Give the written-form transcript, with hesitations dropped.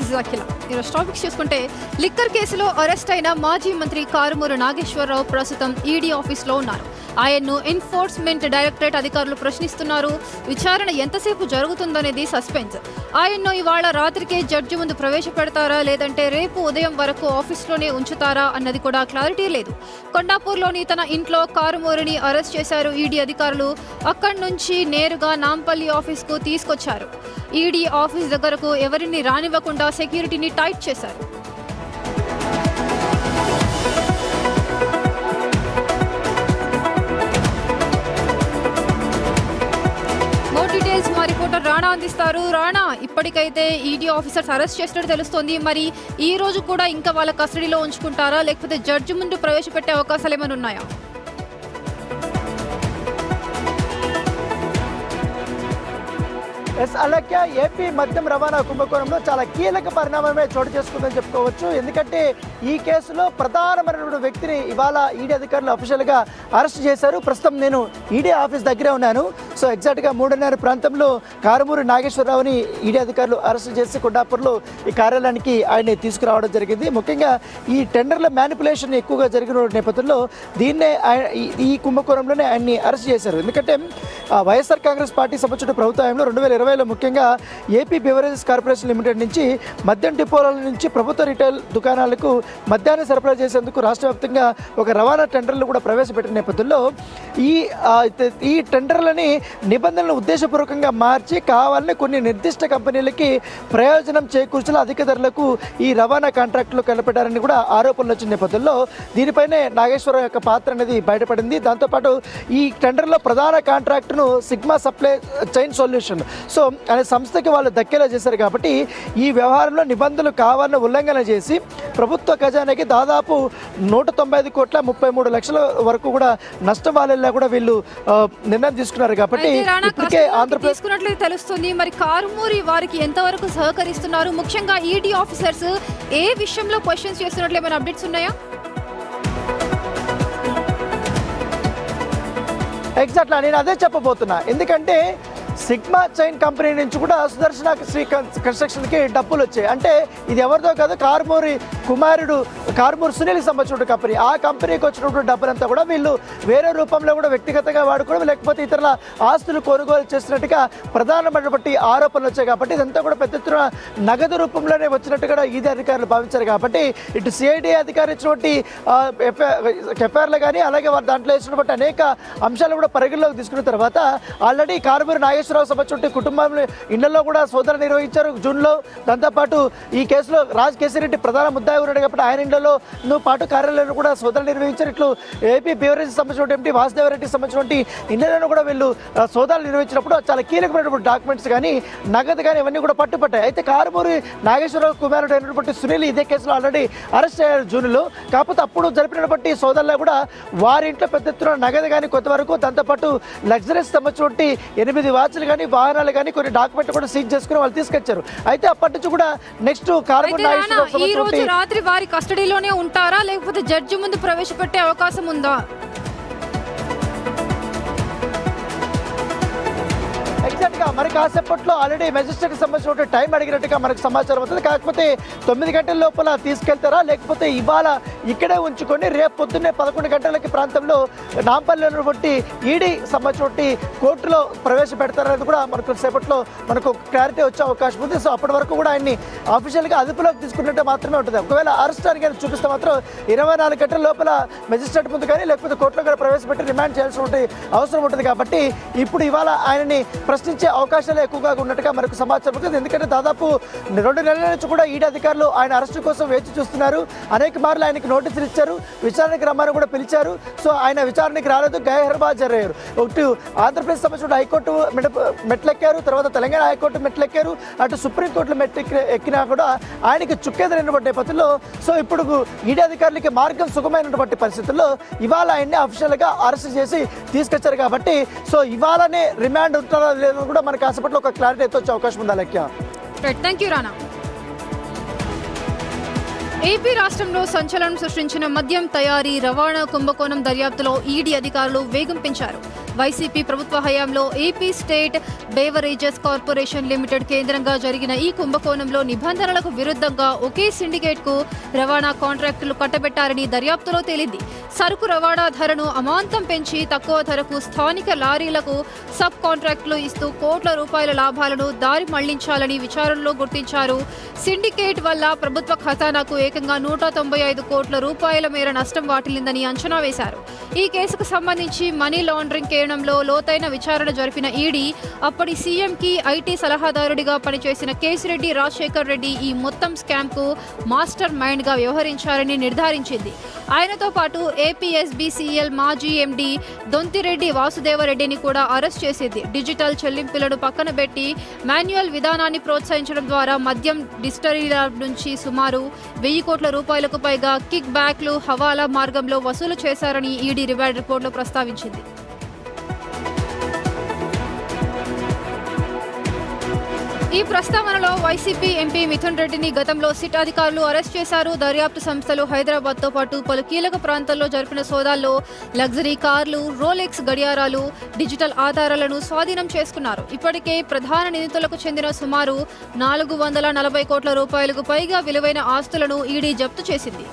This is అఖిల. ఈరోజు topics చూసుకుంటే liquor కేసులో అరెస్ట్ అయిన మాజీ మంత్రి కారుమూరి నాగేశ్వరరావు ప్రస్తుతం ఈడీ ఆఫీస్లో ఉన్నారు. ఆయన్ను ఎన్ఫోర్స్మెంట్ డైరెక్టరేట్ అధికారులు ప్రశ్నిస్తున్నారు. విచారణ ఎంతసేపు జరుగుతుందనేది సస్పెన్స్. ఆయన్ను ఇవాళ రాత్రికే జడ్జి ముందు ప్రవేశపెడతారా లేదంటే రేపు ఉదయం వరకు ఆఫీస్లోనే ఉంచుతారా అన్నది కూడా క్లారిటీ లేదు. కొండాపూర్లోని తన ఇంట్లో కారుమూరిని అరెస్ట్ చేశారు ఈడీ అధికారులు. అక్కడి నుంచి నేరుగా నాంపల్లి ఆఫీస్కు తీసుకొచ్చారు. ఈడీ ఆఫీస్ దగ్గరకు ఎవరిని రానివ్వకుండా సెక్యూరిటీని టైట్ చేశారు. డీటెయిల్స్ మా రిపోర్టర్ రాణా అందిస్తారు. రాణా, ఇప్పటికైతే ఈడీ ఆఫీసర్స్ అరెస్ట్ చేసినట్టు తెలుస్తోంది. మరి ఈ రోజు కూడా ఇంకా వాళ్ళ కస్టడీలో ఉంచుకుంటారా లేకపోతే జడ్జి ముందు ప్రవేశపెట్టే అవకాశాలు ఏమైనా ఉన్నాయా? అలాగే ఏపీ మద్యం రవాణా కుంభకోణంలో చాలా కీలక పరిణామమే చోటు చేసుకుందని చెప్పుకోవచ్చు. ఎందుకంటే ఈ కేసులో ప్రధానమైన వ్యక్తిని ఇవాళ ఈడీ అధికారులు అఫీషియల్గా అరెస్ట్ చేశారు. ప్రస్తుతం నేను ఈడీ ఆఫీస్ దగ్గరే ఉన్నాను. సో ఎగ్జాక్ట్గా 3:30 ప్రాంతంలో కారుమూరి నాగేశ్వరరావుని ఈడీ అధికారులు అరెస్ట్ చేసి కొండాపూర్లో ఈ కార్యాలయానికి ఆయన్ని తీసుకురావడం జరిగింది. ముఖ్యంగా ఈ టెండర్ల మ్యానిపులేషన్ ఎక్కువగా జరిగిన నేపథ్యంలో దీన్నే ఈ కుంభకోణంలోనే ఆయన్ని అరెస్ట్ చేశారు. ఎందుకంటే వైఎస్ఆర్ కాంగ్రెస్ పార్టీ సంబంధించిన ప్రభుత్వంలో 2020లో ముఖ్యంగా ఏపీ బెవరేజెస్ కార్పొరేషన్ లిమిటెడ్ నుంచి మద్యం డిపోల నుంచి ప్రభుత్వ రిటైల్ దుకాణాలకు మద్యాన్ని సరఫరా చేసేందుకు రాష్ట్ర వ్యాప్తంగా ఒక రవాణా టెండర్లు కూడా ప్రవేశపెట్టిన నేపథ్యంలో ఈ టెండర్లని నిబంధనలు ఉద్దేశపూర్వకంగా మార్చి కావాలని కొన్ని నిర్దిష్ట కంపెనీలకి ప్రయోజనం చేకూర్చేలా అధిక ధరలకు ఈ రవాణా కాంట్రాక్టులు కలపడారని కూడా ఆరోపణలు వచ్చిన నేపథ్యంలో దీనిపైనే నాగేశ్వరరావు యొక్క పాత్ర అనేది బయటపడింది. దాంతోపాటు ఈ టెండర్లో ప్రధాన కాంట్రాక్టును సిగ్మా సప్లై చైన్ సొల్యూషన్ అనే సంస్థకి వాళ్ళు దక్కేలా చేశారు. కాబట్టి ఈ వ్యవహారంలో నిబంధనలు కావాలని ఉల్లంఘన చేసి ప్రభుత్వ ఖజానాకి దాదాపు 195 కోట్ల 33 లక్షల వరకు కూడా నష్టం వాళ్ళేలా కూడా వీళ్ళు నిర్ణయం తీసుకున్నారు. కాబట్టి ఇప్పటికే ఆంధ్రప్రదేశ్ తెలుస్తుంది. మరి కారుమూరి వారికి ఎంతవరకు సహకరిస్తున్నారు? ముఖ్యంగా ఈడీ ఆఫీసర్స్ ఏ విషయంలో క్వశ్చన్స్ చేస్తున్నట్లు ఏమైనా అప్డేట్స్ ఉన్నాయా? ఎగ్జాక్ట్లా నేను అదే చెప్పబోతున్నా. ఎందుకంటే సిగ్మా చైన్ కంపెనీ నుంచి కూడా సుదర్శన శ్రీ కన్స్ట్రక్షన్కి డబ్బులు వచ్చాయి. అంటే ఇది ఎవరిదో కాదు, కారుమూరి కుమారుడు కారుమూరి సునీల్కి సంబంధించిన కంపెనీ. ఆ కంపెనీకి వచ్చినటువంటి డబ్బులంతా కూడా వీళ్ళు వేరే రూపంలో కూడా వ్యక్తిగతంగా వాడుకోవడం లేకపోతే ఇతరుల ఆస్తులు కొనుగోలు చేసినట్టుగా ప్రధానమైనటువంటి ఆరోపణలు వచ్చాయి. కాబట్టి ఇదంతా కూడా పెద్ద ఎత్తున నగదు రూపంలోనే వచ్చినట్టుగా ఈడీ అధికారులు భావించారు. కాబట్టి ఇటు సిఐడి అధికారులు ఇచ్చినటువంటి ఎఫ్ఐఆర్లు కానీ అలాగే వారు దాంట్లో ఇచ్చినటువంటి అనేక అంశాలు కూడా పరిగణలోకి తీసుకున్న తర్వాత ఆల్రెడీ కారుమూరి నాగేశ్వరరావు సంబంధించిన కుటుంబంలో ఇళ్లలో కూడా సోదరులు నిర్వహించారు జూన్లో. దాంతోపాటు ఈ కేసులో రాజ్ కేసిరెడ్డి ప్రధాన ముద్దాయి ఉన్నాడు కాబట్టి ఆయన ఇళ్లలో పాటు కార్యాలయంలో కూడా సోదరులు నిర్వహించారు. ఇట్లు ఏపీ బెవరేజ్ సంబంధించిన ఎంపీ వాసుదేవరెడ్డి సంబంధించినటువంటి ఇళ్లలో కూడా వీళ్ళు సోదాలు నిర్వహించినప్పుడు చాలా కీలకమైనటువంటి డాక్యుమెంట్స్ కానీ నగదు కానీ ఇవన్నీ కూడా పట్టుపట్టాయి. అయితే కారుమూరి నాగేశ్వరరావు కుమారుడు అయినటువంటి సునీల్ ఇదే కేసులో ఆల్రెడీ అరెస్ట్ అయ్యారు జూన్లో. కాకపోతే అప్పుడు జరిపినటువంటి సోదాల్లో కూడా వారి ఇంట్లో పెద్ద ఎత్తున నగదు కానీ కొంతవరకు దాంతోపాటు లగ్జరీస్ సంబంధించినటువంటి 8 వాచ్లు కానీ వాహనాలు కానీ కొన్ని డాక్యుమెంట్లు కూడా సీజ్ చేసుకుని వాళ్ళు తీసుకొచ్చారు. అయితే అప్పటి నుంచి కూడా నెక్స్ట్ కారుమూరి నాగేశ్వరరావు రాత్రి వారి కస్టడీలోనే ఉంటారా లేకపోతే జడ్జి ముందు ప్రవేశపెట్టే అవకాశం ఉందా? ఎగ్జాక్ట్గా మరి కాసేపట్లో ఆల్రెడీ మెజిస్ట్రేట్కి సంబంధించిన టైం అడిగినట్టుగా మనకు సమాచారం అవుతుంది. కాకపోతే 9 గంటల లోపల తీసుకెళ్తారా లేకపోతే ఇవాళ ఇక్కడే ఉంచుకొని రేపు పొద్దున్నే 11 గంటలకి ప్రాంతంలో నాంపల్లిలో ఉన్నటువంటి ఈడీ సంబంధించినటువంటి కోర్టులో ప్రవేశపెడతారనేది కూడా మనకు సేపట్లో మనకు క్లారిటీ వచ్చే అవకాశం ఉంది. సో అప్పటి వరకు కూడా ఆయన్ని అఫీషియల్గా అదుపులోకి తీసుకున్నట్టు మాత్రమే ఉంటుంది. ఒకవేళ అరెస్ట్ అని కానీ చూపిస్తే మాత్రం 24 గంటల లోపల మెజిస్ట్రేట్ ముందు కానీ లేకపోతే కోర్టులో కూడా ప్రవేశపెట్టి రిమాండ్ చేయాల్సిన అవసరం ఉంటుంది. కాబట్టి ఇప్పుడు ఇవాళ ఆయనని ప్రశ్నించే అవకాశాలు ఎక్కువగా ఉన్నట్టుగా మనకు సమాచారం ఉంటుంది. ఎందుకంటే దాదాపు 2 నెలల నుంచి కూడా ఈడీ అధికారులు ఆయన అరెస్టు కోసం వేచి చూస్తున్నారు. అనేక మార్లు ఆయనకి నోటీసులు ఇచ్చారు, విచారణకు రమ్మని కూడా పిలిచారు. సో ఆయన విచారణకి రాలేదు, గైర్హాజరయ్యారు. ఒకటి ఆంధ్రప్రదేశ్ సంబంధించిన హైకోర్టు మెట్లెక్కారు, తర్వాత తెలంగాణ హైకోర్టు మెట్లెక్కారు, అటు సుప్రీంకోర్టులో ఎక్కినా కూడా ఆయనకి చుక్కేదైనటువంటి నేపథ్యంలో సో ఇప్పుడు ఈడీ అధికారులకి మార్గం సుగమైనటువంటి పరిస్థితుల్లో ఇవాళ ఆయన్ని అఫీషియల్గా అరెస్ట్ చేసి తీసుకొచ్చారు. కాబట్టి సో ఇవాళనే రిమాండ్ ఉంటారా లేదో కూడా మనకి కాసేపట్లో ఒక క్లారిటీ అయితే వచ్చే అవకాశం ఉందా లెక్క. Thank you Rana. ఏపీ రాష్ట్రంలో సంచలనం సృష్టించిన మద్యం తయారీ రవాణా కుంభకోణం దర్యాప్తులో ఈడీ అధికారులు వేగం పెంచారు. వైసీపీ ప్రభుత్వ హయాంలో AP state beverages corporation limited కేంద్రంగా జరిగిన ఈ కుంభకోణంలో నిబంధనలకు విరుద్ధంగా ఒకే సిండికేట్కు రవాణా కాంట్రాక్టులు కట్టబెట్టారని దర్యాప్తులో తేలింది. సరుకు రవాణా ధరను అమాంతం పెంచి తక్కువ ధరకు స్థానిక లారీలకు సబ్ కాంట్రాక్టులు ఇస్తూ కోట్ల రూపాయల లాభాలను దారి మళ్లించాలని విచారణలో గుర్తించారు. సిండికేట్ వల్ల ప్రభుత్వ ఖజానాకు ఏకంగా 195 కోట్ల రూపాయల మేర నష్టం వాటిల్లిందని అంచనా వేశారు. ఈ కేసుకు సంబంధించి మనీ లాండరింగ్ కేణంలో లోతైన విచారణ జరిపిన ఈడీ అప్పటి సీఎంకి ఐటీ సలహాదారుడిగా పనిచేసిన కేసిరెడ్డి రాజశేఖర్ రెడ్డి ఈ మొత్తం స్కామ్కు మాస్టర్ మైండ్గా వ్యవహరించారని నిర్ధారించింది. ఆయనతో పాటు ఏపీఎస్బీసీఎల్ మాజీ ఎండీ దొంతిరెడ్డి వాసుదేవరెడ్డిని కూడా అరెస్ట్ చేసింది. డిజిటల్ చెల్లింపులను పక్కన పెట్టి మాన్యువల్ విధానాన్ని ప్రోత్సహించడం ద్వారా మద్యం డిస్టిలరీల నుంచి సుమారు 1000 కోట్ల రూపాయలకు పైగా కిక్ బ్యాక్లు హవాలా మార్గంలో వసూలు చేశారని ఈడీ రివార్డ్ రిపోర్టులో ప్రస్తావించింది. ఈ ప్రస్తావనలో వైసీపీ ఎంపీ మిథున్ రెడ్డిని గతంలో సిట్ అధికారులు అరెస్ట్ చేశారు. దర్యాప్తు సంస్థలు హైదరాబాద్తో పాటు పలు కీలక ప్రాంతాల్లో జరిపిన సోదాల్లో లగ్జరీ కార్లు, రోలెక్స్ గడియారాలు, డిజిటల్ ఆధారాలను స్వాధీనం చేసుకున్నారు. ఇప్పటికే ప్రధాన నిందితులకు చెందిన సుమారు 440 కోట్ల రూపాయలకు పైగా విలువైన ఆస్తులను ఈడీ జప్తు చేసింది.